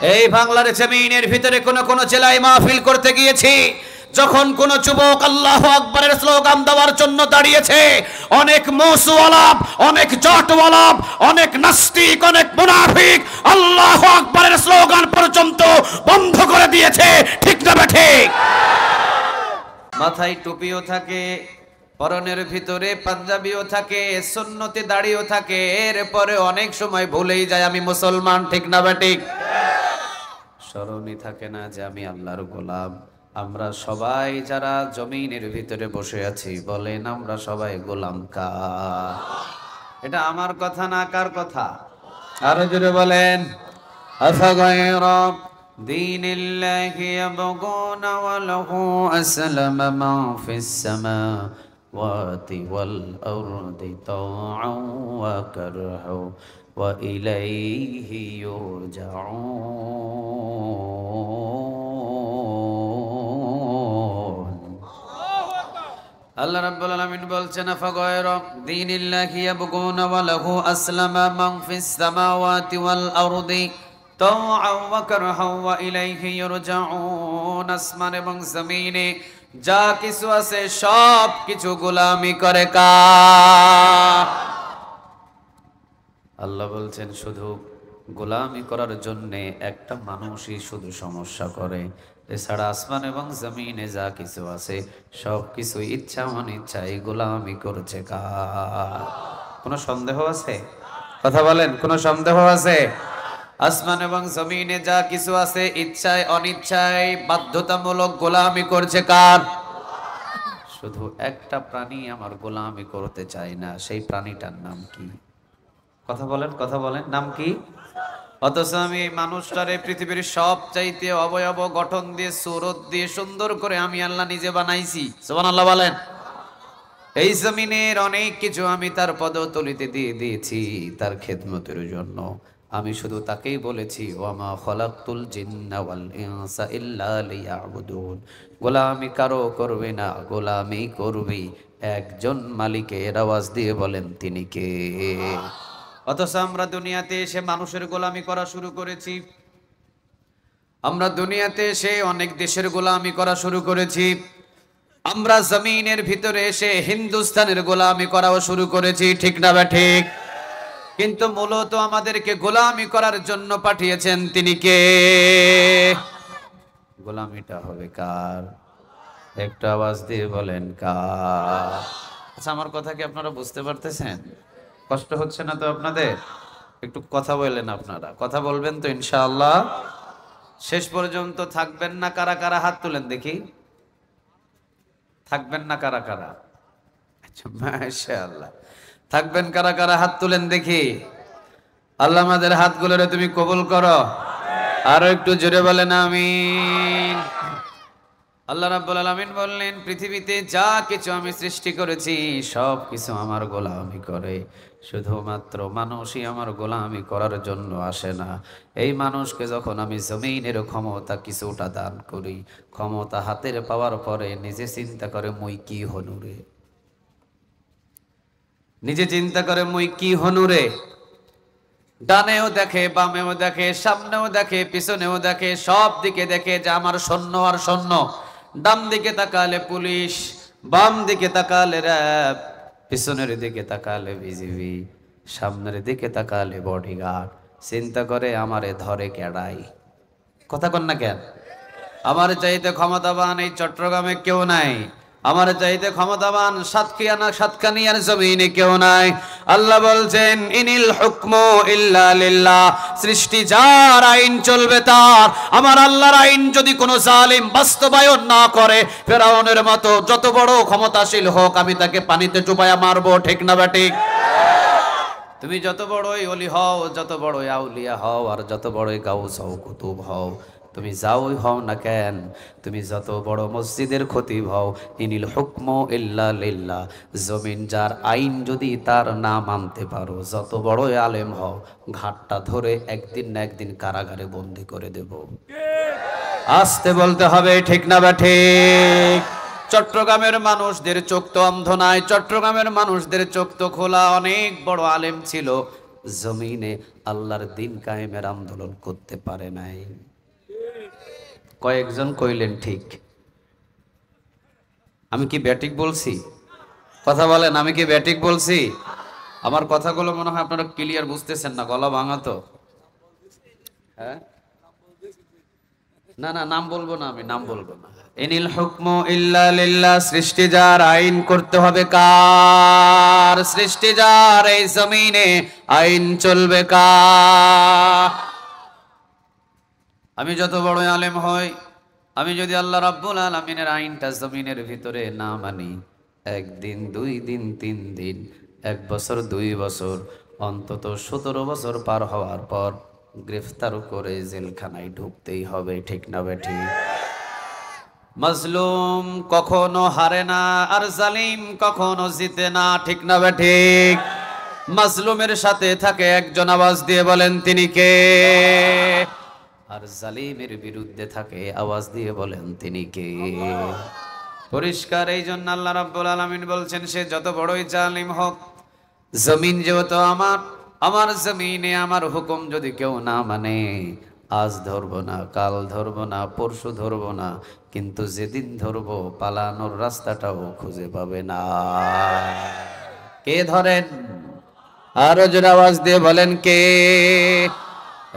এই বাংলার জমিনের ভিতরে কোন কোন জেলায় মাহফিল করতে গিয়েছি, যখন কোন যুবক আল্লাহু আকবারের স্লোগান দেওয়ার জন্য দাঁড়িয়েছে, অনেক মৌসুওয়ালা, অনেক জটওয়ালা, অনেক নাস্তিক, অনেক মুনাফিক আল্লাহু আকবারের স্লোগান পর্যন্ত বন্ধ করে দিয়েছে। ঠিক না ঠিক? মাথায় টুপিও থাকে, পরনের ভিতরে পাঞ্জাবিও থাকে, সুন্নতে দাড়িও থাকে, এরপরে অনেক সময় ভুলেই যায় আমি মুসলমান। ঠিক না ঠিক? স্মরণই থাকে না যে আমি আল্লাহর গোলাম। আমরা সবাই যারা জমিনের ভিতরে বসে আছি, বলেন আমরা সবাই গোলাম কার? এটা আমার কথা না, কার কথা? আরো জোরে বলেন। আফাগায়রা দীনিল্লাহি ইয়াবগুনা ওয়া লাহু আসলামা মা ফিস সামাওয়াতি ওয়াল আরদি তাআন ওয়া কারহু ওয়া ইলাইহি ইউরজাউন। আল্লাহ রাব্বুল আলামিন বলছেন, আফাগায়রা দীনিল্লাহি ইয়াবগুনা ওয়া লাহু আসলামা মান ফিস সামাওয়াতি ওয়াল আরদি তাআন ওয়া কারহান ওয়া ইলাইহি ইউরজাউন। আসমান এবং জমিনে যা কিছু আছে সব কিছু গোলামি করে কার? আল্লাহ বলছেন শুধু গোলামি করার জন্য একটা মানুষই শুধু সমস্যা করে, এছাড়া আসমান এবং জমিনে যা কিছু আছে সব কিছু ইচ্ছা অনিচ্ছায় গোলামি করছে কার? কোনো সন্দেহ আছে? কথা বলেন, কোনো সন্দেহ আছে? আসমান এবং জমিনে যা কিছু আছে ইচ্ছায় অনিচ্ছায় বাধ্যতামূলক গোলামি করছে কার? শুধু একটা প্রাণী আমার গোলামি করতে চায় না, সেই প্রাণীটার নাম কি? কথা বলেন, কথা বলেন, নাম কি? অথচ আমি এই মানুষটারে পৃথিবীর সব চাইতে অবয়ব গঠন দিয়ে, সুরত দিয়ে সুন্দর করে আমি আল্লাহ নিজে বানাইছি। সুবহানাল্লাহ বলেন। এই জমিনের অনেক কিছু আমি তার পদতলিতে দিয়ে দিয়েছি তার খেদমতের জন্য। আমি শুধু তাকেই বলেছি, ওয়ামা খলাকতুল জিন্না ওয়াল ইনসা ইল্লা লিয়াবুদুন। গোলামি কারো করবে না, গোলামি করবি একজন মালিকের। আওয়াজ দিয়ে বলেন তিনি কে? অথচ আমরা দুনিয়াতে এসে মানুষের গোলামি করা শুরু করেছি। আমরা দুনিয়াতে এসে অনেক দেশের গোলামি করা শুরু করেছি। আমরা জমিনের ভিতরে এসে হিন্দুস্তানের গোলামি করাও শুরু করেছি। ঠিক না বা ঠিক? কিন্তু মূলত আমাদেরকে গোলামি করার জন্য পাঠিয়েছেন তিনি কে? গোলামিটা হবে কার? একটা আওয়াজ দিয়ে বলেন কার? আচ্ছা, আমার কথা কি আপনারা বুঝতে পারতেছেন? কষ্ট হচ্ছে না তো আপনাদের? একটু কথা বলেন, আপনারা কথা বলবেন তো ইনশাআল্লাহ? শেষ পর্যন্ত থাকবেন না কারা কারা? হাত তুলেন দেখি। থাকবেন না কারা কারা? আচ্ছা, মাশাআল্লাহ। থাকবেন কারা কারা? হাত তুলেন দেখি। আল্লাহ আমাদের হাতগুলোরে তুমি কবুল করো। আরো একটু জোরে বলেন আমিন। আল্লাহ রাব্বুল আলামিন বললেন, পৃথিবীতে যা কিছু আমি সৃষ্টি করেছি সব কিছু আমার গোলামি করে, শুধুমাত্র মানুষই আমার গোলামি করার জন্য আসে না। এই মানুষকে যখন আমি জমিনের ক্ষমতা কিছুটা দান করি, ক্ষমতা হাতের পাওয়ার পরে নিজে চিন্তা করে মুই কি হনুরে, নিজে চিন্তা করে মুই কি হনুরে। ডানেও দেখে, বামেও দেখে, সামনেও দেখে, পিছনেও দেখে, সব দিকে দেখে যে আমার সৈন্য আর সৈন্য। ডান দিকে তাকালে পুলিশ, বাম দিকে তাকালে র্যাব, পিছনের দিকে তাকালে বিজিবি, সামনের দিকে তাকালে বডিগার্ড। চিন্তা করে আমারে ধরে কেডাই। কথা কন না কেন? আমার চাইতে ক্ষমতাবান এই চট্টগ্রামে কেউ নাই। আমার চাইতে ক্ষমতাবান সাতকানিয়ার জমিনে কেউ নাই। আল্লাহ বলছেন, ইনিল হুকমু ইল্লা লিল্লাহ। সৃষ্টি যার, আইন চলবে তার। আমার আল্লাহর আইন যদি কোনো জালিম বাস্তবায়ন না করে, ফেরাউনের মতো যত বড় ক্ষমতাশীল হোক, আমি তাকে পানিতে ডুবাইয়া মারবো। ঠিক না বা ঠিক? তুমি যত বড়ই ওলি হও, যত বড়ই আউলিয়া হও, আর যত বড়ই গাউস হও, কুতুব হও, তুমি যাওই হও না কেন, তুমি যত বড় মসজিদের খতিব হও, ইনিল হুকমু ইল্লা লিল্লাহ। জমিন যার, আইন যদি তার না মানতে পারো, যত বড়ই আলেম হও, ঘাটটা ধরে একদিন না একদিন কারাগারে বন্দি করে দেব। আসতে বলতে হবে। ঠিক না বা ঠিক? চট্টগ্রামের মানুষদের চোখ তো অন্ধ নাই, চট্টগ্রামের মানুষদের চোখ তো খোলা। অনেক বড় আলেম ছিল, জমিনে আল্লাহর দিন কায়েমের আন্দোলন করতে পারে নাই। কয়েকজন কইলেন ঠিক। আমি কি ব্যাটিক বলছি? কথা বলেন, আমি কি ব্যাটিক বলছি? আমার কথাগুলো মনে হয় আপনারা ক্লিয়ার বুঝতেছেন না, গলা ভাঙা তো। হ্যাঁ, না না, নাম বলবো না, আমি নাম বলবো না। ইনিল হুকমু ইল্লা লিল্লাহ, সৃষ্টি যার, আইন করতে হবে কার? সৃষ্টি যার, এই জমিনে আইন চলবে কার? আমি যত বড় আলেম হই, আমি যদি আল্লাহ রাব্বুল আলামিনের আইনটা জমিনের ভিতরে না মানি, একদিন, 2 দিন, 3 দিন, 1 বছর, 2 বছর, অন্তত 17 বছর পার হওয়ার পর গ্রেফতার করে জেলখানায় ঢুকতেই হবে, ঠিক না বেঠিক? মাজলুম কখনো হারে না, আর জালিম কখনো জিতে না, ঠিক না বেঠিক? মাজলুমের সাথে থাকে একজন, আওয়াজ দিয়ে বলেন তিনি কে? আর জালিমের বিরুদ্ধে থাকে, আওয়াজ দিয়ে বলেন তিনি কে? পরিষ্কার। এই জন্য আল্লাহ রাব্বুল আলামিন বলছেন, সে যত বড়ই জালিম হোক, জমিন যেহেতু আমার, আমার জমিনে আমার হুকুম যদি কেউ না মানে, আজ ধরবো না, কাল ধরবো না, পরশু ধরবো না, কিন্তু যেদিন ধরবো পালানোর রাস্তাটাও খুঁজে পাবে না। কে ধরেন? আরো জোরে আওয়াজ দিয়ে বলেন কে?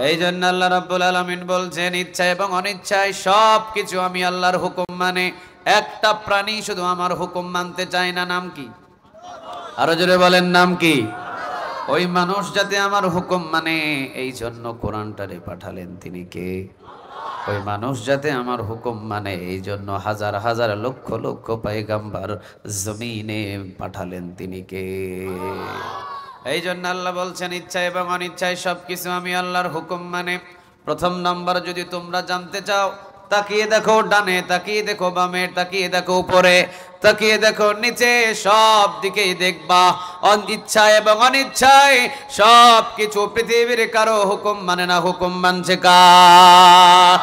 এই জন্য আল্লাহ রাব্বুল আলামিন বলছেন, ইচ্ছা এবং অনিচ্ছায় সব কিছু আমি আল্লাহর হুকুম মানে। একটা প্রাণী শুধু আমার হুকুম মানতে চায় না, নাম কি? আরো জোরে বলেন, নাম কি? ওই মানুষ যাতে আমার হুকুম মানে, এই জন্য কোরআনটারে পাঠালেন, তিনি কে? ওই মানুষ যাতে আমার হুকুম মানে, এই জন্য হাজার হাজার লক্ষ লক্ষ পয়গাম্বার জমিনে পাঠালেন, তিনি কে? এই জন্য আল্লাহ বলছেন, ইচ্ছা এবং অনিচ্ছায় সবকিছু আমি আল্লাহর হুকুম মানে। প্রথম নাম্বার, যদি তোমরা জানতে চাও, তাকিয়ে দেখো ডানে, তাকিয়ে দেখো বামে, তাকিয়ে দেখো উপরে, তাকিয়ে দেখো নিচে, সব দিকেই দেখবা ইচ্ছা এবং অনিচ্ছায় সব কিছু পৃথিবীর কারো হুকুম মানে না, হুকুম মানছে কার?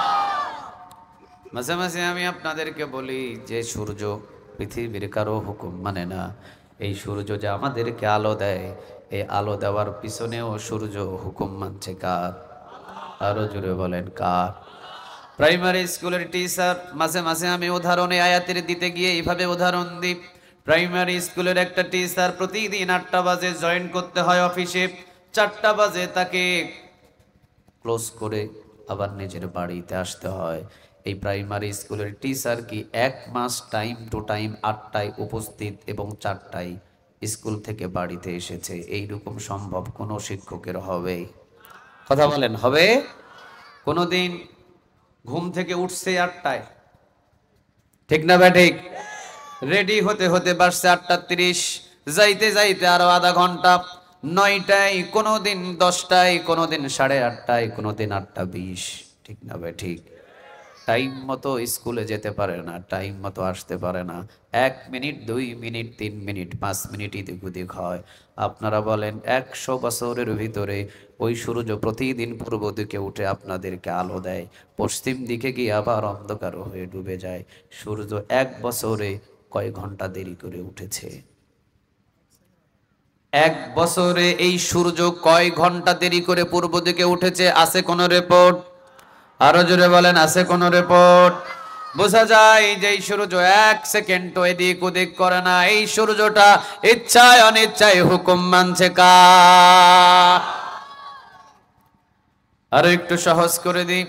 মাঝে মাঝে আমি আপনাদেরকে বলি যে সূর্য পৃথিবীর কারো হুকুম মানে না। এই সূর্য যে আমাদেরকে আলো দেয়, এই আলো দেওয়ার পিছনেও সূর্য হুকুম মানছে কার? আরো জোরে বলেন কার? প্রাইমারি স্কুলের টিচার, মাঝে মাঝে আমি উদাহরণে আয়াতের দিতে গিয়ে এইভাবে উদাহরণ দিই। প্রাইমারি স্কুলের একটা টিচার প্রতিদিন 8টা বাজে জয়েন করতে হয় অফিসে, 4টা বাজে তাকে ক্লোজ করে আবার নিজের বাড়িতে আসতে হয়। এই প্রাইমারি স্কুলের টিচার কি 1 মাস টাইম টু টাইম 8টায় উপস্থিত এবং 4টায় স্কুল থেকে বাড়িতে এসেছে? এইরকম সম্ভব কোনো শিক্ষকের হবে? কথা বলেন, হবে? কোনোদিন ঘুম থেকে উঠছে 8টায়, ঠিক না ঠিক? রেডি হতে হতে বাসছে 8:30, যাইতে যাইতে আরো আধা ঘন্টা, 9টায়, কোনোদিন 10টায়, কোনোদিন 8:30টায়, কোনোদিন 8:20, ঠিক না ঠিক? টাইম মতো স্কুলে যেতে পারে না, টাইম মতো আসতে পারে না। 1 মিনিট, 2 মিনিট, 3 মিনিট, 5 মিনিট এদিক ওদিক হয়। আপনারা বলেন, 100 বছরের ভিতরে ওই সূর্য প্রতিদিন পূর্ব দিকে উঠে আপনাদেরকে আলো দেয়, পশ্চিম দিকে গিয়ে আবার অন্ধকার হয়ে ডুবে যায়। সূর্য 1 বছরে কয় ঘন্টা দেরি করে উঠেছে? 1 বছরে এই সূর্য কয় ঘন্টা দেরি করে পূর্ব দিকে উঠেছে? আছে কোনো রিপোর্ট? আরো জোরে বলেন, আছে কোনো রিপোর্ট? বোঝা যায় যে এই সূর্য 1 সেকেন্ড এদিক ওদিক করে না। এই সূর্যটা ইচ্ছায় অনিচ্ছায় হুকুম মানছে কার? আরো একটু সহজ করে দিই।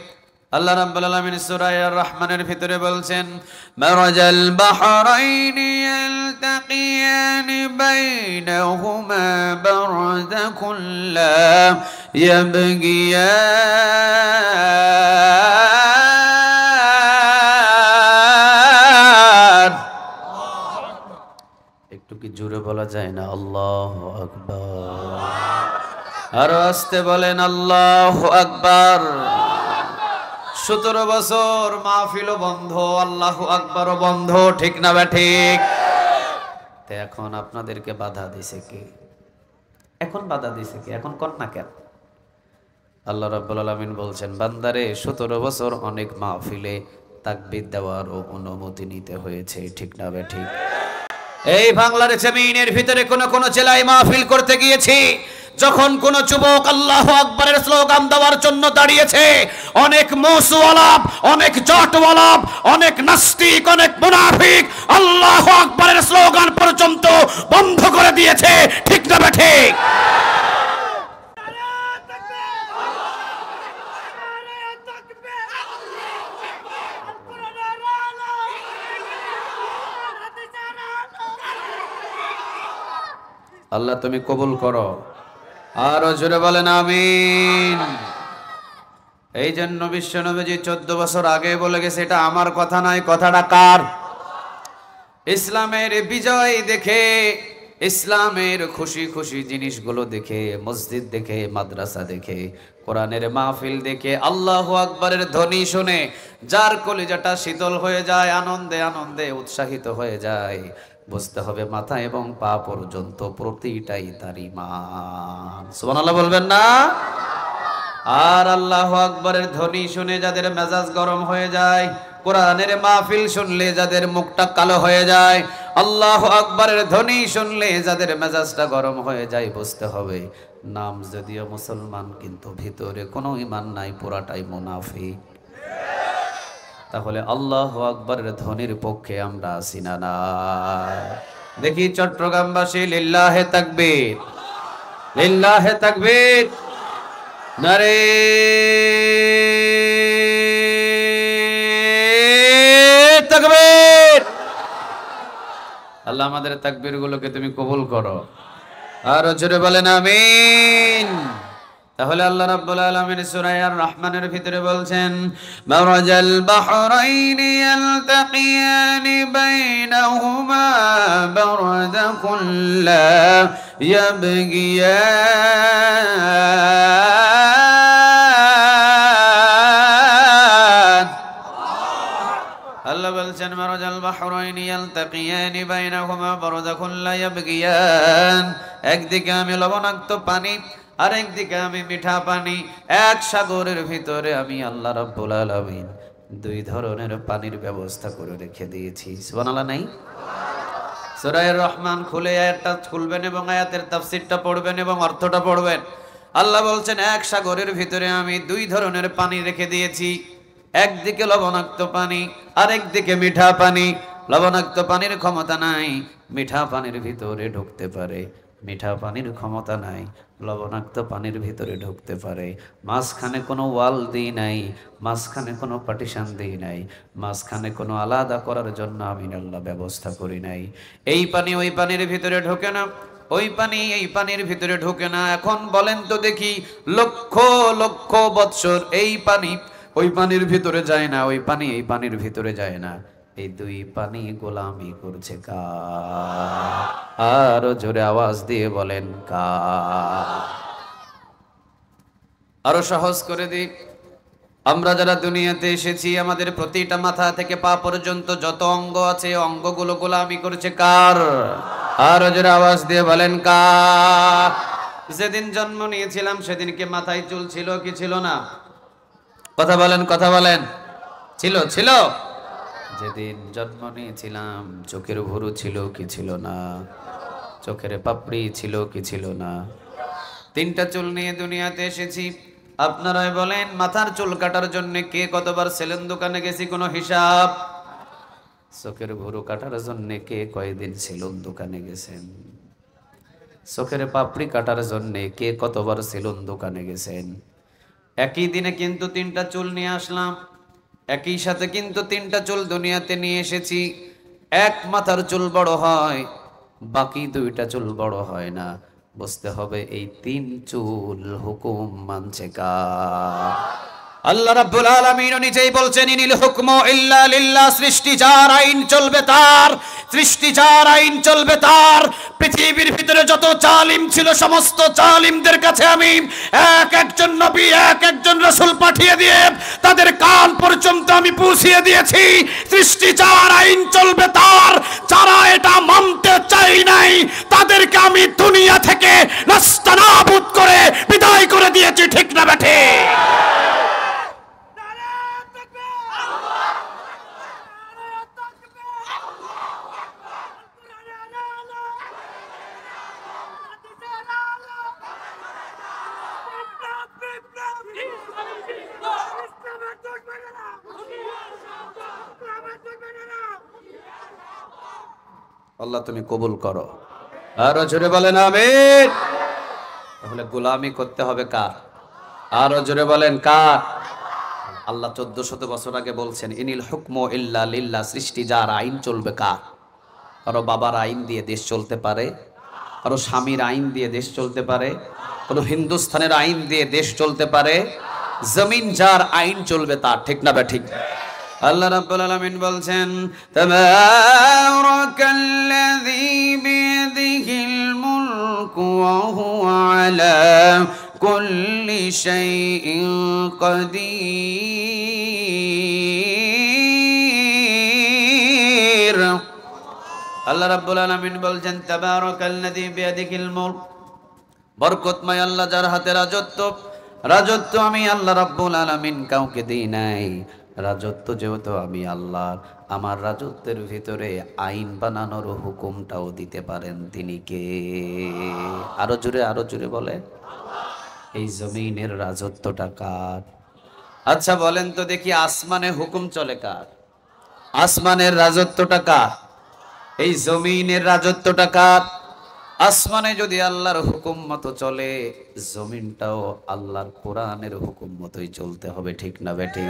আল্লাহ রাব্বুল আলামিন সূরা আর রহমানের ভিতরে বলছেন, মারাজাল বাহরাইনি ইয়ালতাকিয়ানি বাইনাহুমা বারযাকুন লা ইয়াবগিয়ান। একটু কি জোরে বলা যায় না? আল্লাহু আকবার। আরো আস্তে বলেন, আল্লাহু আকবার। 17 বছর মাহফিলও বন্ধ, আল্লাহু আকবারও বন্ধ, ঠিক না ঠিক? তো এখন আপনাদেরকে বাধা দিছে কে? এখন বাধা দিছে কে? এখন কর না কেন? আল্লাহ রাব্বুল আলামিন বলছেন, বান্দারে 17 বছর অনেক মাহফিলে তাকবীর দেওয়ার ও অনুমতি নিতে হয়েছে, ঠিক না ঠিক? এই বাংলার জমিনের ভিতরে কোন কোন জেলায় মাহফিল করতে গিয়েছি, যখন কোন যুবক আল্লাহু আকবারের স্লোগান দেওয়ার জন্য দাঁড়িয়েছে, অনেক মৌসুওয়ালা, অনেক জটওয়ালা, অনেক নাস্তিক, অনেক মুনাফিক আল্লাহু আকবারের স্লোগান পর্যন্ত বন্ধ করে দিয়েছে। ঠিক না ঠিক? আল্লাহ তুমি কবুল করো, আরো জোরে বলেন আমিন। এই জন্য বিশ্বনবীজি 14 বছর আগে বলে গেছে, এটা আমার কথা নয়, কথাটা কার? ইসলামের বিজয় দেখে, ইসলামের খুশি খুশি জিনিসগুলো দেখে, মসজিদ দেখে, মাদ্রাসা দেখে, কোরআনের মাহফিল দেখে, আল্লাহু আকবারের ধ্বনি শুনে যার কলিজাটা শীতল হয়ে যায়, আনন্দে আনন্দে উৎসাহিত হয়ে যায়, বুঝতে হবে মাথা এবং পা পর্যন্ত প্রতিটাই তার ঈমান। সুবহানাল্লাহ বলবেন না? আর আল্লাহু আকবারের ধ্বনি শুনে যাদের মেজাজ গরম হয়ে যায়, কোরআনের মাহফিল শুনলে যাদের মুখটা কালো হয়ে যায়, আল্লাহু আকবারের ধ্বনি শুনলে যাদের মেজাজটা গরম হয়ে যায়, বুঝতে হবে নাম যদিও মুসলমান কিন্তু ভিতরে কোনো ঈমান নাই, পুরাটাই মুনাফিক। তাহলে আল্লাহু আকবারের ধ্বনির পক্ষে আমরা আছি না না? দেখি চট্টগ্রামবাসী লিল্লাহে তাকবীর, লিল্লাহে তাকবীর, নারে তাকবীর। আল্লাহ আমাদের তাকবীর গুলোকে তুমি কবুল করো, আর জোরে বলেন আমিন। তাহলে আল্লাহ রাব্বুল আলামিন সূরা আর রহমানের ভিতরে বলছেন, মারাজাল বাহরাইনি ইয়ালতাকিয়ানি বাইনাহুমা বারযাকুন লা ইয়াবগিয়ান। আল্লাহ বলছেন, মারাজাল বাহরাইনি ইয়ালতাকিয়ানি বাইনাহুমা বারযাকুন লা ইয়াবগিয়ান। একদিকে আমি লবণাক্ত পানি, আর একদিকে আমি মিঠা পানি, এক সাগরের ভিতরে আমি আল্লাহ রাব্বুল আলামিন দুই ধরনের পানির ব্যবস্থা করে রেখে দিয়েছি। সুবহানাল্লাহ নাই? সূরা আর রহমান খুলে আয়াতটা খুলবেন এবং আয়াতের তাফসীরটা পড়বেন এবং অর্থটা পড়বেন। আল্লাহ বলছেন, এক সাগরের ভিতরে আমি দুই ধরনের পানি রেখে দিয়েছি, একদিকে লবণাক্ত পানি, আর একদিকে মিঠা পানি। লবণাক্ত পানির ক্ষমতা নাই, মিঠা পানির ভিতরে ঢুকতে পারে। মিঠা পানির ক্ষমতা নাই, লবণাক্ত পানির ভিতরে ঢুকতে পারে। মাঝখানে কোনো ওয়াল দিই নাই, মাঝখানে কোনো পার্টিশন দিই নাই, মাঝখানে কোনো আলাদা করার জন্য আমি আল্লাহ ব্যবস্থা করি নাই। এই পানি ওই পানির ভিতরে ঢোকে না, ওই পানি এই পানির ভিতরে ঢোকে না। এখন বলেন তো দেখি, লক্ষ লক্ষ বৎসর এই পানি ওই পানির ভিতরে যায় না, ওই পানি এই পানির ভিতরে যায় না, এই দুই পানি গোলামি করছে কার? আরো জোরে আওয়াজ দিয়ে বলেন কার? আরো সহজ করে দিই, আমরা যারা দুনিয়াতে এসেছি, আমাদের প্রতিটা মাথা থেকে পা পর্যন্ত যত অঙ্গ আছে, অঙ্গগুলো গোলামি করছে কার? আরো জোরে আওয়াজ দিয়ে বলেন কার? যেদিন জন্ম নিয়েছিলাম সেদিনকে মাথায় চুল ছিল কি ছিল না? কথা বলেন, কথা বলেন। ছিল? ছিল? যেদিন জন্ম নিয়েছিলাম চোখের ভুরু ছিল কি ছিল না? চোখের পাপড়ি ছিল কি ছিল না? তিনটা চুল নিয়ে দুনিয়াতে এসেছি। আপনারাই বলেন, মাথার চুল কাটার জন্য কে কতবার সেলুন দোকানে গেছি কোনো হিসাব? চোখের ভুরু কাটার জন্য কে কয়দিন সেলুন দোকানে গেছেন? চোখের পাপড়ি কাটার জন্য কে কতবার সেলুন দোকানে গেছেন? একই দিনে কিন্তু তিনটা চুল নিয়ে আসলাম, একই সাথে কিন্তু তিনটা চুল দুনিয়াতে নিয়ে এসেছি। এক মাথার চুল বড় হয়, বাকি দুইটা চুল বড় হয় না। বুঝতে হবে এই তিন চুল হুকুম মানছে কার? আল্লাহ রাব্বুল আলামিন নিজেই বলছেন, ইনিল হুকমু ইল্লা লিল্লাহ। সৃষ্টি যার, আইন চলবে তার। সৃষ্টি যার, আইন চলবে তার। পৃথিবীর ভিতরে যত জালিম ছিল, সমস্ত জালিমদের কাছে আমি এক একজন নবী, এক একজন রাসূল পাঠিয়ে দিয়ে তাদের কান পর্যন্ত আমি পৌঁছিয়ে দিয়েছি। সৃষ্টি যার, আইন চলবে তার। যারা এটা মানতে চাই নাই, তাদেরকে আমি দুনিয়া থেকে নাস্তানাবুদ করে বিদায় করে দিয়েছি। ঠিক না বেঠে? আল্লাহ তুমি কবুল করো। আরো জোরে বলেন আমিন। তাহলে গোলামি করতে হবে কার? আরো জোরে বলেন কার? আল্লাহ 1400 বছর আগে বলছেন, ইনিল হুকমু ইল্লা লিল্লাহ, সৃষ্টি যার, আইন চলবে কার? কারো বাবার আইন দিয়ে দেশ চলতে পারে? কারো স্বামীর আইন দিয়ে দেশ চলতে পারে? কোন হিন্দুস্তানের আইন দিয়ে দেশ চলতে পারে? জমিন যার, আইন চলবে তার, ঠিক না বে ঠিক? আল্লাহ রাব্বুল আলামিন বলছেন, তাবারাকাল্লাযী বিয়াদিহিল মুলকু ওয়া হুয়া আলা কুল্লি শাইইন কাদির। আল্লাহ রাব্বুল আলামিন বলছেন, তাবারাকাল্লাযী বিয়াদিহিল মুলক, বরকতময় আল্লাহ যার হাতে রাজত্ব। রাজত্ব আমি আল্লাহ রাব্বুল আলামিন কাউকে দেই নাই। রাজত্ব যেহেতু আমি আল্লাহর, আমার রাজত্বের ভিতরে আইন বানানোর হুকুমটাও দিতে পারেন তিনি কে? আরো জোরে বলে। এই জমিনের রাজত্বটা কার? আচ্ছা বলেন তো দেখি, আসমানে হুকুম চলে কার? আসমানের রাজত্বটা কার? এই জমিনের রাজত্বটা কার? আসমানে যদি আল্লাহর হুকুম মতো চলে, জমিনটাও আল্লাহর কোরআনের হুকুম মতোই চলতে হবে, ঠিক না বেঠিক?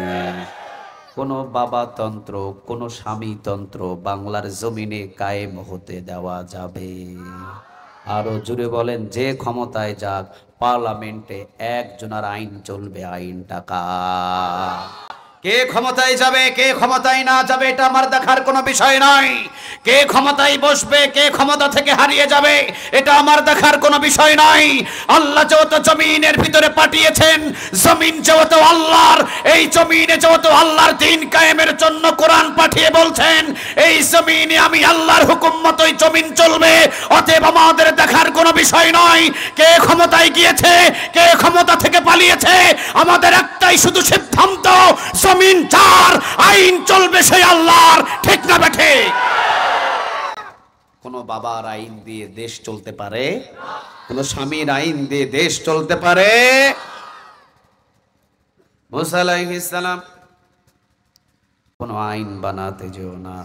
কোনো বাবা তন্ত্র, কোনো স্বামী তন্ত্র বাংলার জমিনে কায়েম হতে দেওয়া যাবে? আরো জুড়ে বলেন, যে ক্ষমতায় যাক, পার্লামেন্টে একজনের আইন চলবে, আইনটা কার? কে ক্ষমতায় যাবে, কে ক্ষমতায় না যাবে, এটা আমার দেখার কোনো বিষয় নয়। কে ক্ষমতায় বসবে, কে ক্ষমতা থেকে হারিয়ে যাবে, এটা আমার দেখার কোনো বিষয় নয়। আল্লাহ যেহেতু জমিনের ভিতরে পাঠিয়েছেন, জমিন যেহেতু আল্লাহর, এই জমিনে যেহেতু আল্লাহর দ্বীন কায়েমের জন্য কোরআন পাঠিয়ে বলছেন, এই জমিনে আমি আল্লাহর হুকুম মতোই জমিন চলবে। অতএব আমাদের দেখার কোনো বিষয় নয় কে ক্ষমতায় গিয়েছে, কে ক্ষমতা থেকে পালিয়েছে। আমাদের একটাই শুধু সিদ্ধান্ত, জমিন যার, আইন চলবে সেই আল্লাহর, ঠিক না বেঠে? কোন বাবার আইন দিয়ে দেশ চলতে পারে? কোন স্বামীর আইন দিয়ে দেশ চলতে পারে? মুসা আলাইহিস সালাম, কোন আইন বানাতে যেও না,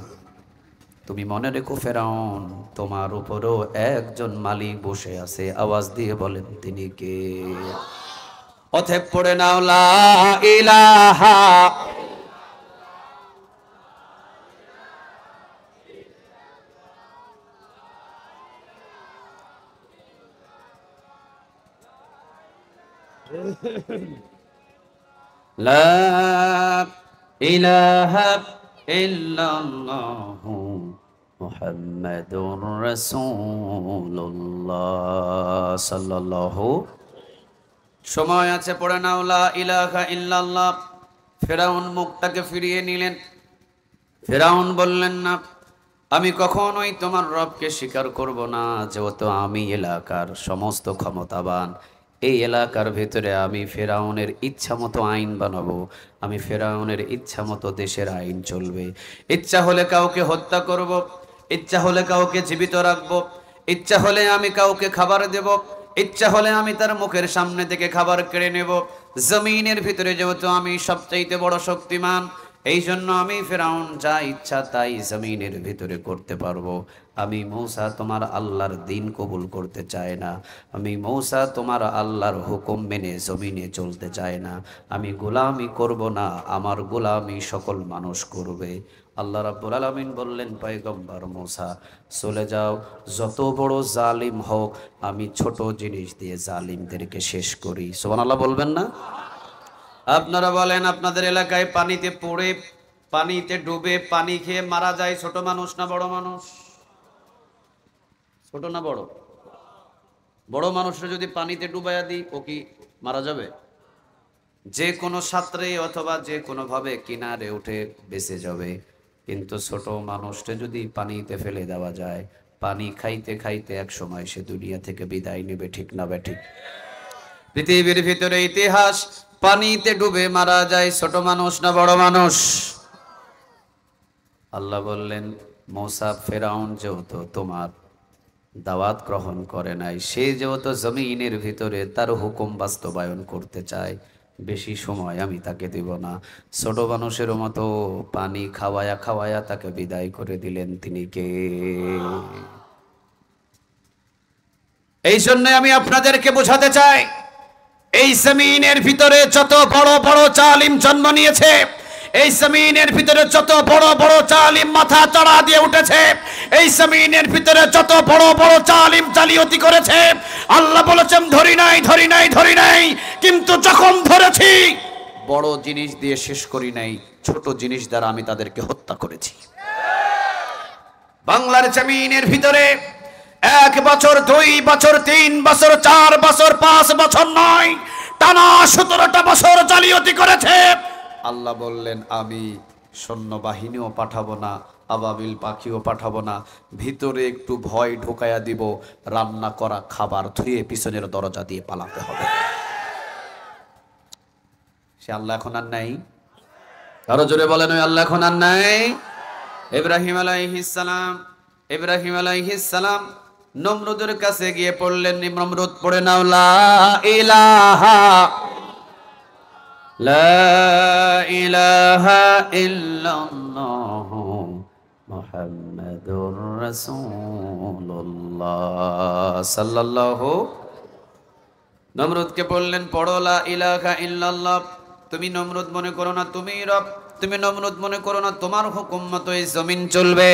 তুমি মনে রেখো ফেরাউন তোমার উপরও একজন মালিক বসে আছে। আওয়াজ দিয়ে বলেন তিনি কে? অতএব পড়ে নাও লা ইলাহা লা ইলাহা ইল্লাল্লাহু মুহাম্মাদুর রাসূলুল্লাহ সাল্লাল্লাহু। সময় আছে, পড়ে নাও লা ইলাহা ইল্লাল্লাহ। ফেরাউন মুখটাকে ফিরিয়ে নিলেন। ফেরাউন বললেন, না, আমি কখনোই তোমার রবকে স্বীকার করব না, যেহেতু আমি এলাকার সমস্ত ক্ষমতাবান। এই এলাকার ভেতরে আমি ফেরাউনের ইচ্ছা মতো আইন বানাবো, আমি ফেরাউনের ইচ্ছা মতো দেশের আইন চলবে। ইচ্ছা হলে কাউকে হত্যা করব, ইচ্ছা হলে কাউকে জীবিত রাখবো, ইচ্ছা হলে আমি কাউকে খাবার দেব, ইচ্ছা হলে আমি তার মুখের সামনে থেকে খাবার কেড়ে নেব। জমিনের ভিতরে যেহেতু আমি সবচাইতে বড় শক্তিমান, এই জন্য আমি ফেরাউন যা ইচ্ছা তাই জমিনের ভিতরে করতে পারবো। আমি মূসা তোমার আল্লাহর দ্বীন কবুল করতে চাই না, আমি মূসা তোমার আল্লাহর হুকুম মেনে জমিনে চলতে চাই না। আমি গোলামি করব না, আমার গোলামি সকল মানুষ করবে। আল্লাহ রাব্বুল আলামিন বললেন, পয়গম্বর মূসা চলে যাও, যত বড় জালিম হোক আমি ছোট জিনিস দিয়ে জালিমদেরকে শেষ করি। সুবহানাল্লাহ বলবেন না? আপনারা বলেন, আপনাদের এলাকায় পানিতে পড়ে, পানিতে ডুবে, পানি খেয়ে মারা যায় ছোট মানুষ না বড় মানুষ? ছোট না বড়? বড় মানুষরা যদি পানিতে ডুবাইয়া দিই, ও কি মারা যাবে? যে কোনো সাঁতরে অথবা যে কোনো ভাবে কিনারে উঠে বেঁচে যাবে। কিন্তু ছোট মানুষটা যদি পানিতে ফেলে দেওয়া যায়, পানি খাইতে খাইতে এক সময় সে দুনিয়া থেকে বিদায় নেবে, ঠিক না বেঠিক? পৃথিবীর ভিতরে ইতিহাস, পানিতে ডুবে মারা যায় ছোট মানুষ না বড় মানুষ? আল্লাহ বললেন, মূসা ফেরাউন যেহেতু তোমার দাওয়াত গ্রহণ করে নাই, সে যেহেতু জমিনের ভিতরে তার হুকুম বাস্তবায়ন করতে চায়, বেশি সময় আমি তাকে দেব না। ছোট মানুষের মতো পানি খাওয়ায়া খাওয়ায়া তাকে বিদায় করে দিলেন। তিনি কে? এই জন্য আমি আপনাদেরকে বোঝাতে চাই, এই জমিনের ভিতরে যত বড় বড় জালিম জন্ম নিয়েছে, এই জমিনের ভিতরে যত বড় বড় জালিম মাথা চড়া দিয়ে উঠেছে, এই জমিনের ভিতরে যত বড় বড় জালিম জালিয়াতি করেছে, আল্লাহ বলেছেন ধরি নাই ধরি নাই ধরি নাই, কিন্তু যখন ধরেছি বড় জিনিস দিয়ে শেষ করি নাই, ছোট জিনিস দ্বারা আমি তাদেরকে হত্যা করেছি। বাংলার জমিনের ভিতরে 1 বছর 2 বছর 3 বছর 4 বছর 5 বছর নয়, টানা 17টা বছর জালিয়াতি করেছে। আল্লাহ বললেন আমি সৈন্যবাহিনীও পাঠাবো না, আবাবিল পাখিও পাঠাবো না, ভিতরে একটু ভয় ঢোকায়া দিব, রান্না করা খাবার ধুয়ে পিছনের দরজা দিয়ে পালাতে হবে। সে আল্লাহ এখন আর নাই। আরো জোরে বলেন ওই আল্লাহ এখন আর নাই। ইব্রাহিম আলাইহিস সালাম নমরুদের কাছে গিয়ে পড়লেন, নমরুদ পড়ে নাও লা ইলাহা ইল্লাল্লাহ মুহাম্মাদুর রাসূলুল্লাহ সাল্লাল্লাহু। নমরুদকে বললেন পড়ো লা ইলাহা ইল্লাল্লাহ। তুমি নমরুদ মনে করো না তুমি রব, তুমি নমরুদ মনে করো না তোমার হুকুম মতো এই জমিন চলবে,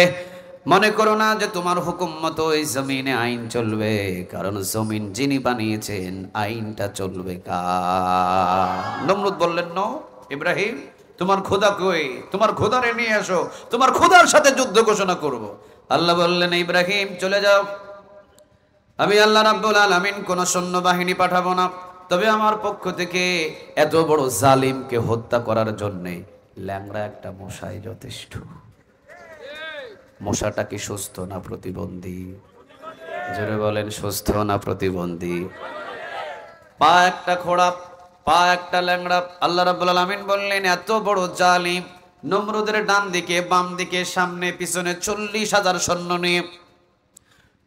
মনে করো না যে তোমার হুকুম মতো এই জমিনে আইন চলবে, কারণ জমিন যিনি বানিয়েছেন আইনটা চলবে কার? নমরুদ বললেন নো ইব্রাহিম, তোমার খোদা কই? তোমার খোদারে নিয়ে আসো, তোমার খোদার সাথে যুদ্ধ ঘোষণা করব। আল্লাহ বললেন ইব্রাহিম চলে যাও, আমি আল্লাহ রাব্বুল আলামিন কোন সৈন্যবাহিনী পাঠাবো না, তবে আমার পক্ষ থেকে এত বড় জালিমকে হত্যা করার জন্য ল্যাংড়া একটা মশাই যথেষ্ট। মশাটা কি সুস্থ না প্রতিবন্ধী? জোরে বলেন সুস্থ না প্রতিবন্ধী? পা একটা খোড়া, পা একটা ল্যাংড়া। আল্লাহ রাব্বুল আলামিন বললেন এত বড় জালিম নমরুদের ডান দিকে বাম দিকে সামনে পিছনে 40,000 সৈন্য নিয়ে,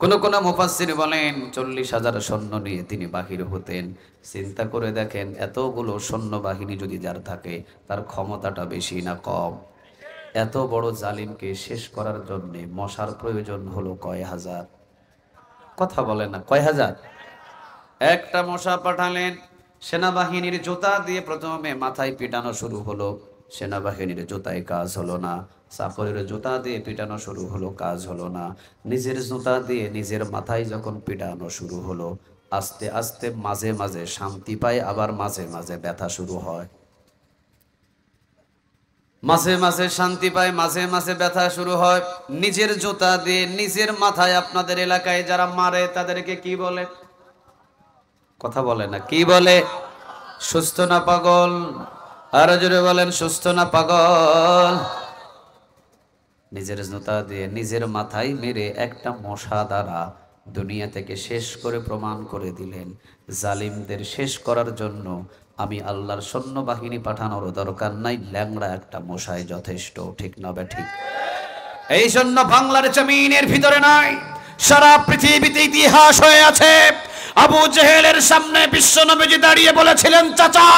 কোন কোন মুফাসসির বলেন 40,000 সৈন্য নিয়ে তিনি বাহির হতেন। চিন্তা করে দেখেন এতগুলো সৈন্যবাহিনী যদি যার থাকে তার ক্ষমতাটা বেশি না কম? এত বড় জালিমকে শেষ করার জন্য মশার প্রয়োজন হলো কয় হাজার? কথা বলে না কয় হাজার? একটা মশা পাঠালেন, সেনাবাহিনীর জুতা দিয়ে প্রথমে মাথায় পিটানো শুরু হলো, সেনাবাহিনীর জুতায় কাজ হলো না। চাকরের জুতা দিয়ে পিটানো শুরু হলো, কাজ হলো না। নিজের জুতা দিয়ে নিজের মাথায় যখন পিটানো শুরু হলো, আস্তে আস্তে মাঝে মাঝে শান্তি পায়, আবার মাঝে মাঝে ব্যথা শুরু হয়। মাঝে মাঝে শান্তি পায়, মাঝে মাঝে ব্যথা শুরু হয়। নিজের জুতা দিয়ে নিজের মাথায় আপনাদের এলাকায় যারা মারে তাদেরকে কি বলে? কথা বলে না, কি বলে? সুস্থ না পাগল? আরো জোরে বলেন সুস্থ না পাগল? নিজের জুতা দিয়ে নিজের মাথায় মেরে একটা মশা দ্বারা দুনিয়া থেকে শেষ করে প্রমাণ করে দিলেন জালিমদের শেষ করার জন্য আমি আল্লাহর সৈন্যবাহিনী পাঠানোর দরকার নাই, ল্যাংড়া একটা মশাই যথেষ্ট। ঠিক না বে ঠিক? এই জন্য বাংলার জমিনের ভিতরে নাই, সারা পৃথিবীতে ইতিহাস হয়ে আছে। আবু জেহেলের সামনে বিশ্ব নবীজি দাঁড়িয়ে বলেছিলেন চাচা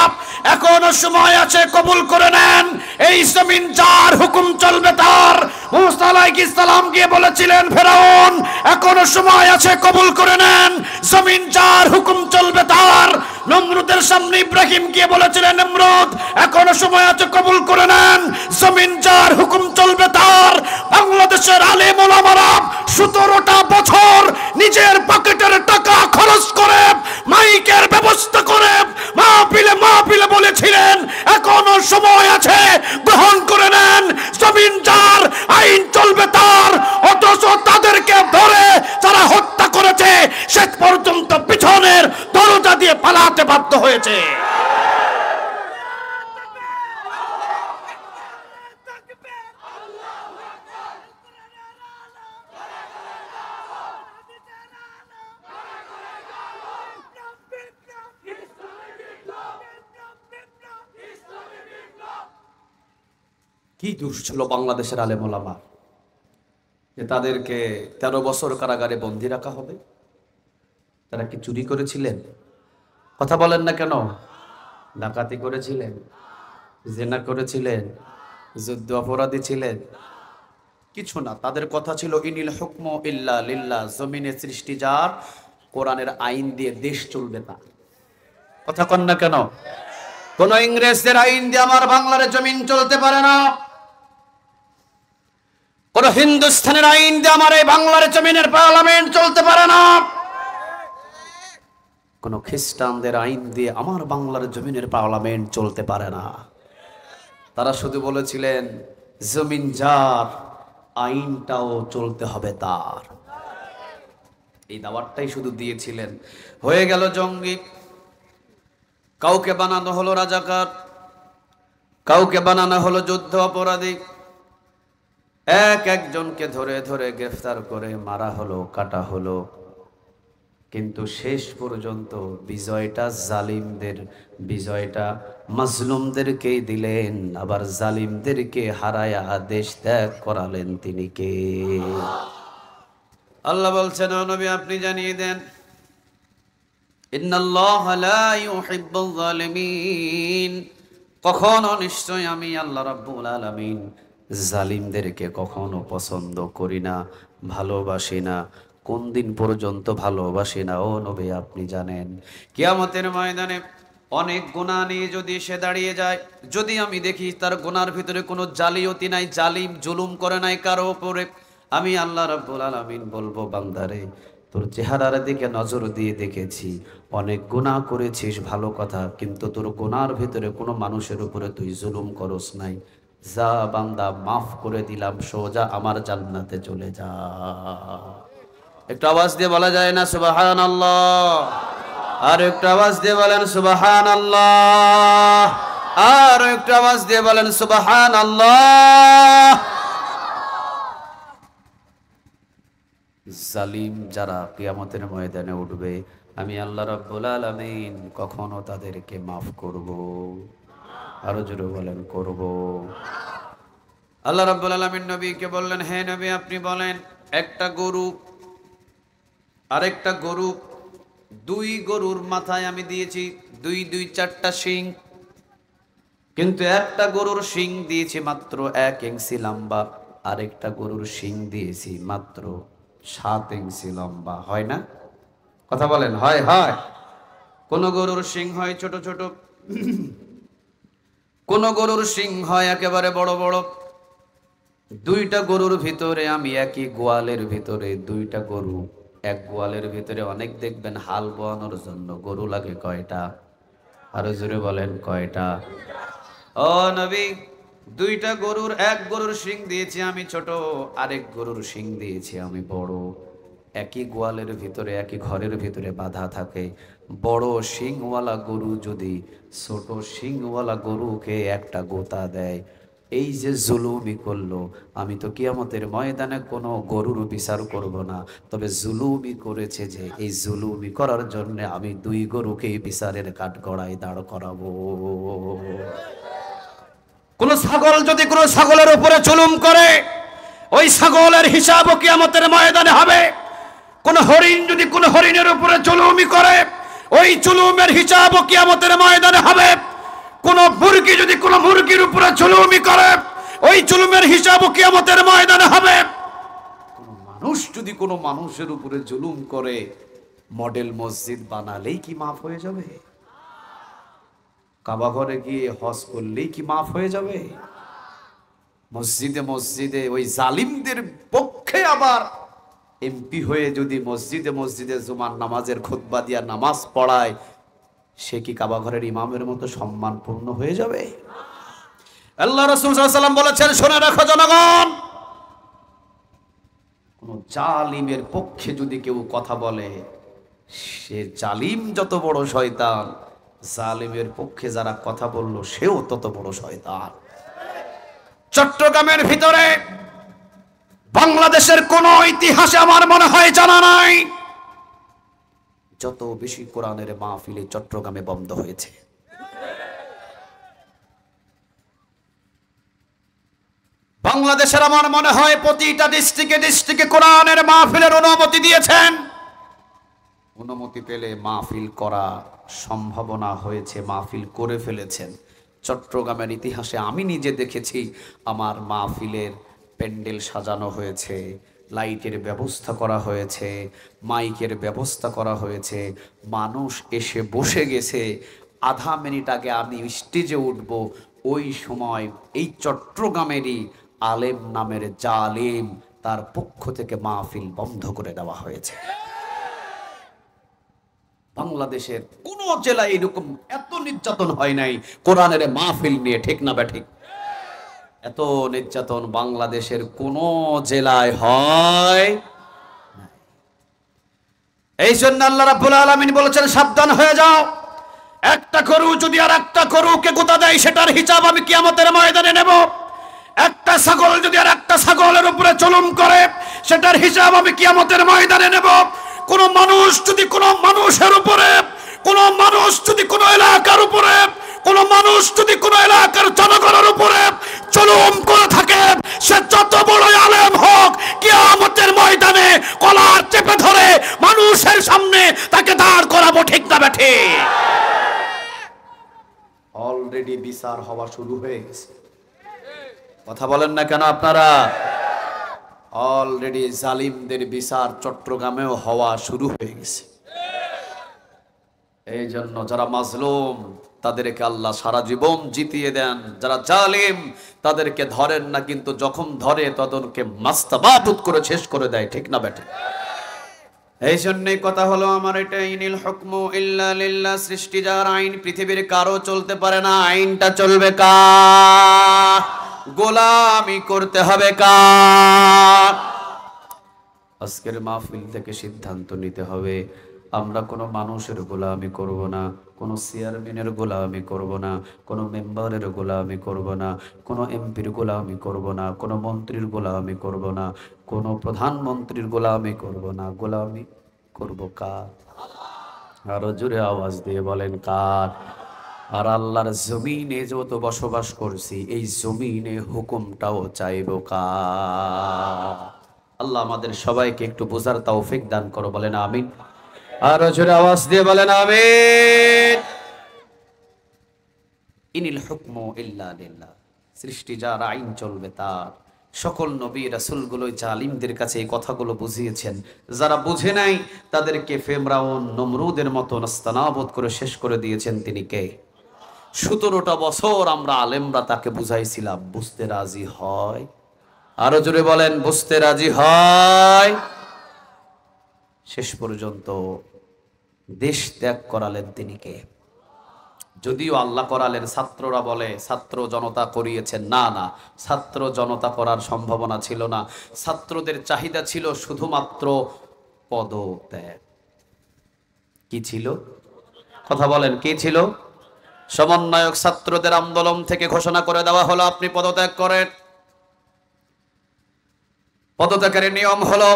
এখনো সময় আছে, কবুল করে নেন, এই জমিন যার হুকুম চলবে তার। মুসা আলাইহিস সালাম গিয়ে বলেছিলেন ফেরাউন এখনো সময় আছে, কবুল করে নেন, জমিন যার হুকুম চলবে তার। নমরুদের সামনে ইব্রাহিম গিয়ে বলেছিলেন নমরুদ এখনো সময় আছে, কবুল করে নেন, জমিন যার হুকুম চলবে তার। বাংলাদেশের আলেম ওলামারা 17টা বছর নিজের পকেটের টাকা খরচ করে মাইকের ব্যবস্থা করে মাহফিলে বলেছিলেন এখনো সময় আছে, গ্রহণ করে নেন, জমিন যার আইন চলবে তার। অথচ তাদেরকে ধরে যারা হত্যা করেছে শেষ পর্যন্ত পিছনের দরজা দিয়ে পালাতে বাধ্য হয়েছে। কি দোষ ছিল বাংলাদেশের আলেম ওলামা যে তাদেরকে 13 বছর কারাগারে বন্দী রাখা হবে? তারা কি চুরি করেছিলেন? কথা বলেন না কেন? ডাকাতি করেছিলেন, জেনা করেছিলেন, যুদ্ধ অপরাধী ছিলেন? কিছু না। তাদের কথা ছিল ইনিল হুকমু ইল্লা লিল্লাহ, জমিনে সৃষ্টি যার, কোরআনের আইন দিয়ে দেশ চলবে না। কথা কন না কেন? কোন ইংরেজদের আইন দিয়ে আমার বাংলার জমিন চলতে পারে না। কোন হিন্দুস্তানের আইন দিয়ে আমার এই বাংলার জমিনের পার্লামেন্ট চলতে পারে না। কোন খ্রিস্টানদের আইন দিয়ে আমার বাংলার জমিনের পার্লামেন্ট চলতে পারে না। তারা শুধু বলেছিলেন জমিন যার, আইনটাও চলতে হবে তার। এই দাওয়াতটাই শুধু দিয়েছিলেন। হয়ে গেল জঙ্গি। কাউকে বানানো হলো রাজাকার, কাউকে বানানো হলো যুদ্ধ অপরাধী। এক একজনকে ধরে ধরে গ্রেফতার করে মারা হলো, কাটা হলো। কিন্তু শেষ পর্যন্ত বিজয়টা জালিমদের, বিজয়টা মাজলুমদেরকেই দিলেন। আবার জালিমদেরকে হারায়া দেশ ত্যাগ করালেন তিনি কে? আল্লাহ বলছেন, ও নবী আপনি জানিয়ে দেন, ইন্নাল্লাহা লা ইউহিব্বুয যালিমিন, কখনো নিশ্চয় আমি আল্লাহ রাব্বুল আলামিন জালিমদেরকে কখনো পছন্দ করি না, ভালোবাসি না। কোন দিন পর্যন্ত ভালোবাসি না ও নবী আপনি জানেন? কিয়ামতের ময়দানে অনেক গুনাহ নিয়ে যদি সে দাঁড়িয়ে যায়, যদি আমি দেখি তার গুনার ভিতরে কোনো জালিয়াতি নাই, জালিম জুলুম করে নাই কারো উপরে, আমি আল্লাহ রাব্বুল আলামিন বলবো, বান্দারে তোর চেহারার দিকে নজর দিয়ে দেখেছি, অনেক গুনাহ করেছিস ভালো কথা, কিন্তু তোর গুনার ভিতরে কোনো মানুষের উপরে তুই জুলুম করস নাই। যা বান্দা, মাফ করে দিলাম, সোজা আমার জান্নাতে চলে যা। একটু আওয়াজ দিয়ে বলা যায় না সুবহানাল্লাহ? আর একটু আওয়াজ দিয়ে বলেন সুবহানাল্লাহ। আর একটু আওয়াজ দিয়ে বলেন সুবহানাল্লাহ। জালিম যারা কিয়ামতের ময়দানে উঠবে, আমি আল্লাহ রাব্বুল আলামিন কখনো তাদেরকে মাফ করব? আরো জোরে বলেন করব। আল্লাহ রাব্বুল আলামিন নবীকে বললেন, হে নবী আপনি বলেন, একটা গরু আরেকটা গরু, দুই গরুর মাথায় আমি দিয়েছি দুই দুই চারটা শিং, কিন্তু একটা গরুর শিং দিয়েছি মাত্র 1 ইঞ্চি লম্বা, আরেকটা গরুর শিং দিয়েছি মাত্র 7 ইঞ্চি লম্বা। হয় না? কথা বলেন, হয়? হয়। কোন গরুর শিং হয় ছোট ছোট, কোন গরুর শিং হয় একেবারে বড় বড়। দুইটা গরুর ভিতরে আমি একই গোয়ালের ভিতরে দুইটা গরু, এক গোয়ালের ভিতরে অনেক দেখবেন হাল বোয়ানোর জন্য গরু লাগে কয়টা? আরো জোরে বলেন কয়টা? ও নবী, দুইটা গরুর, এক গরুর শিং দিয়েছি আমি ছোট, আরেক গরুর শিং দিয়েছি আমি বড়। একই গোয়ালের ভিতরে একই ঘরের ভিতরে বাঁধা থাকে। বড় শিংওয়ালা গরু যদি ছোট শিংওয়ালা গরুকে একটা গোতা দেয়, এই যে জুলুমি করলো, আমি তো কিয়ামতের ময়দানে কোনো গরুর বিচার করব না, তবে জুলুমি করেছে যে, এই জুলুমি করার জন্য আমি দুই গরুকেই বিচারের কাঠগড়ায় দাঁড় করাবো। কোন ছাগল যদি কোন ছাগলের উপরে জুলুম করে, ওই ছাগলের হিসাবও কিয়ামতের ময়দানে হবে। কোন হরিণ যদি কোন হরিণের উপরে জুলুমি করে, ওই জুলুমের হিসাবও কিয়ামতের ময়দানে হবে। কোন মুরগি যদি কোন মুরগির উপরে জুলুমি করে, ওই জুলুমের হিসাবও কিয়ামতের ময়দানে হবে। কোন মানুষ যদি কোন মানুষের উপরে জুলুম করে, মডেল মসজিদ বানালেই কি মাফ হয়ে যাবে? কাবা ঘরে গিয়ে হজ করলেই কি মাফ হয়ে যাবে? মসজিদে মসজিদে ওই জালিমদের পক্ষে আবার এমপি হয়ে যদি মসজিদে মসজিদে জুমার নামাজের খুতবা দিয়া নামাজ পড়ায়, সে কি কাবা ঘরের ইমামের মতো সম্মানপূর্ণ হয়ে যাবে? আল্লাহ রাসূল সাল্লাল্লাহু আলাইহি ওয়াসাল্লাম বলেছেন, শুনে রাখো জনগণ, কোন জালিমের পক্ষে যদি কেউ কথা বলে, সে জালিম যত বড় শয়তান, জালিমের পক্ষে যারা কথা বলল সেও তত বড় শয়তান। চট্টগ্রামের ভিতরে বাংলাদেশের কোন ইতিহাসে আমার মনে হয় জানা নাই যত বেশি কোরআনের মাহফিল চট্টগ্রামে বন্ধ হয়েছে। বাংলাদেশের আমার মনে হয় প্রতিটা ডিস্ট্রিক্টে কোরআনের মাহফিলের অনুমতি দিয়েছেন। অনুমতি পেলে মাহফিল করা সম্ভাবনা হয়েছে, মাহফিল করে ফেলেছেন। চট্টগ্রামের ইতিহাসে আমি নিজে দেখেছি, আমার মাহফিলের প্যান্ডেল সাজানো হয়েছে, লাইটের ব্যবস্থা করা হয়েছে, মাইকের ব্যবস্থা করা হয়েছে, মানুষ এসে বসে গেছে। আধা মিনিট আগে আমি স্টেজে উঠব, ওই সময় এই চট্টগ্রামেরই আলেম নামের জালেম, তার পক্ষ থেকে মাহফিল বন্ধ করে দেওয়া হয়েছে। বাংলাদেশের কোন জেলায় এরকম এত নির্যাতন হয় নাই কোরআনের মাহফিল নিয়ে, ঠিক না ব্যাঠিক? এত নির্যাতন বাংলাদেশের কোন জেলায় হয়। এই জন্য আল্লাহ রাব্বুল আলামিন বলেছেন, সাবধান হয়ে যাও, একটা গরু যদি আর একটা গরুকে গোতা দেয় সেটার হিসাব আমি কিয়ামতের ময়দানে নেব। একটা ছাগল যদি আর একটা ছাগলের উপরে জুলুম করে সেটার হিসাব আমি কিয়ামতের ময়দানে নেব। কোন মানুষ যদি কোন মানুষের উপরে, কোন মানুষ যদি কোন এলাকার উপরে, কোন মানুষ যদি কোন এলাকার জনগণের উপরে জুলুম করে থাকে, সে যত বড় আলেম হোক, কিয়ামতের ময়দানে কলার চেপে ধরে মানুষের সামনে তাকে দাঁড় করাবো, ঠিক না বেঠে? অলরেডি বিচার হওয়া শুরু হয়ে গেছে। কথা বলেন না কেন আপনারা? অলরেডি জালিমদের বিচার চট্টগ্রামেও হওয়া শুরু হয়ে গেছে। এই জন্য যারা মাজলুম তাদেরকে আল্লাহ সারা জীবন জিতিয়ে দেন, যারা জালিম তাদেরকে ধরেন না, কিন্তু যখন ধরে তাদেরকে মাস্তাবাবুত করে শেষ করে দেয়, ঠিক না বেটে? এই জন্যই কথা হলো আমার, এটা ইনিল হুকমু ইল্লা লিল্লাহ, সৃষ্টি যার আইন পৃথিবীর কারো চলতে পারে না। আইনটা চলবে কার? গোলামি করতে হবে কার? আজকের মাহফিল থেকে সিদ্ধান্ত নিতে হবে, আমরা কোনো মানুষের গোলামি করব না, কোনো চেয়ারম্যানের গোলামি করব না, কোনো মেম্বারের গোলামি করব না, কোনো এমপির গোলামি করব না, কোনো মন্ত্রীর গোলামি করব না, কোনো প্রধানমন্ত্রীর গোলামি করব না। গোলামি করব কার? আরো জোরে আওয়াজ দিয়ে বলেন কার? আর আল্লাহর জমিনে যত বসবাস করছি, এই জমিনে হুকুমটাও চাইব কার? আল্লাহ আমাদের সবাইকে একটু বোঝার তৌফিক দান করো, বলেন আমিন। আর জোরে আওয়াজ দিয়ে বলেন আমিন। ইনিল হুকমু ইল্লা লিল্লাহ, সৃষ্টি যার আইন চলবে তার। সকল নবী রাসূলগুলো জালিমদের কাছে এই কথাগুলো বুঝিয়েছেন, যারা বুঝে নাই তাদেরকে ফিরআউন নমরুদের মতো নাস্তানাবুদ করে শেষ করে দিয়েছেন। তিনি কে? 17টা বছর আমরা আলেমরা তাকে বুঝাইছিলাম, বুঝতে রাজি হয়? আরো জোরে বলেন, বুঝতে রাজি হয়? শেষ পর্যন্ত দেশ ত্যাগ করালেন তিনি কে? যদিও আল্লাহ করালেন, ছাত্ররা বলে ছাত্র জনতা করিয়েছেন। না না, ছাত্র জনতা করার সম্ভাবনা ছিল না। ছাত্রদের চাহিদা ছিল শুধুমাত্র পদত্যাগ। কি ছিল? কথা বলেন, কি ছিল? সমন্বয়ক ছাত্রদের আন্দোলন থেকে ঘোষণা করে দেওয়া হলো, আপনি পদত্যাগ করেন। পদত্যাগের নিয়ম হলো,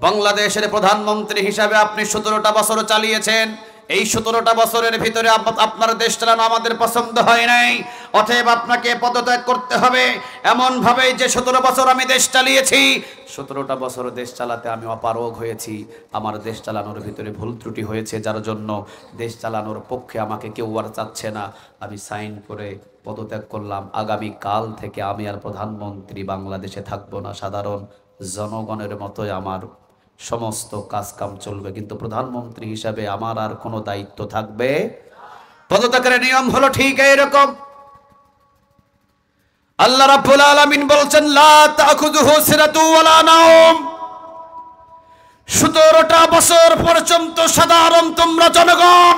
বাংলাদেশের প্রধানমন্ত্রী হিসাবে আপনি 17টা বছর চালিয়েছেন, এই 17টা বছরের ভিতরে আপনার দেশ চালানো আমাদের পছন্দ হয় নাই, অতএব আপনাকে পদত্যাগ করতে হবে। এমন ভাবে যে 17 বছর আমি দেশ চালিয়েছি, 17টা বছর দেশ চালাতে আমি অপারগ হয়েছি, আমার দেশ চালানোর ভিতরে ভুল ত্রুটি হয়েছে, যার জন্য দেশ চালানোর পক্ষে আমাকে কেউ আর চাচ্ছে না। আমি সাইন করে পদত্যাগ করলাম। আগামী কাল থেকে আমি আর প্রধানমন্ত্রী বাংলাদেশে থাকবো না, সাধারণ জনগণের মতোই আমার সমস্ত কাজ কাম চলবে, কিন্তু প্রধানমন্ত্রী হিসাবে আমার আর কোনো দায়িত্ব থাকবে। পদত্যাগের নিয়ম হলো ঠিক এরকম। আল্লাহ রাব্বুল আলামিন বলছেন, লা তাখুযুহু সিরাতু ওয়ালা নাওম। 17টা বছর পর্যন্ত সাধারণ তোমরা জনগণ,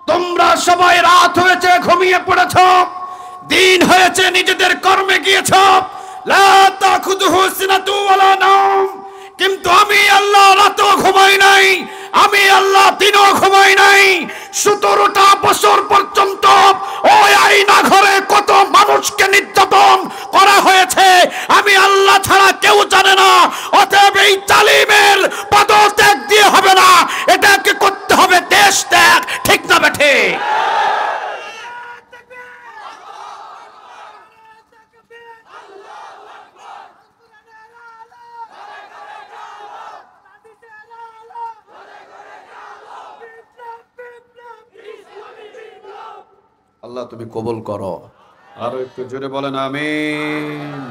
তোমরা সবাই রাত হয়েছে ঘুমিয়ে পড়েছ, দিন হয়েছে নিজেদের কর্মে গিয়েছ। লা তাখুযুহু সিরাতু ওয়ালা নাওম। কিন্তু আমি আল্লাহ রাতও ঘুমাই নাই, আমি আল্লাহ দিনও ঘুমাই নাই। 17টা বছর পর্যন্ত ওই আয়না ঘরে কত মানুষকে নির্যাতন করা হয়েছে আমি আল্লাহ ছাড়া কেউ জানে না। অতএব এই জালিমের পদত্যাগ দিয়ে হবে না, এটাকে করতে হবে দেশ ত্যাগ, ঠিক না বেঠে? আল্লাহ তুমি কবুল করো। আরো একটু জোরে বলেন আমিন।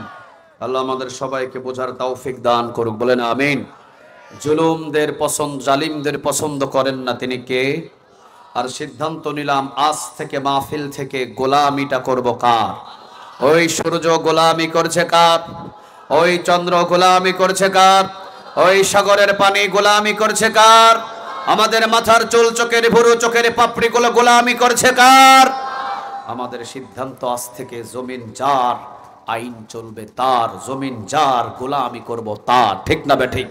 আল্লাহ আমাদের সবাইকে বোঝার তৌফিক দান করুক, বলেন আমিন। জুলুমদের পছন্দ, জালিমদের পছন্দ করেন না, তিনি কে? আর সিদ্ধান্ত নিলাম আজ থেকে মাহফিল থেকে গোলামিটা করব কার? ওই সূর্য গোলামি করছে কার? ওই চন্দ্র গোলামি করছে কার? ওই সাগরের পানি গোলামি করছে কার? আমাদের মাথার চুল, চোখের ভুরু, চোখের পাপড়িগুলো গোলামি করছে কার? আমাদের সিদ্ধান্ত আজ থেকে জমিন যার, আইন চলবে তার, জমিন যার, গোলামি করব তার। ঠিক না বেঠিক?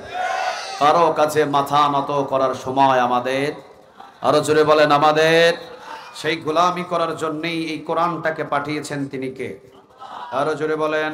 কারো কাছে মাথা নত করার সময় আমাদের, আরো জোরে বলেন আমাদের। সেই গোলামি করার জন্যই এই কোরআনটাকে পাঠিয়েছেন, তিনি কে? আরো জোরে বলেন।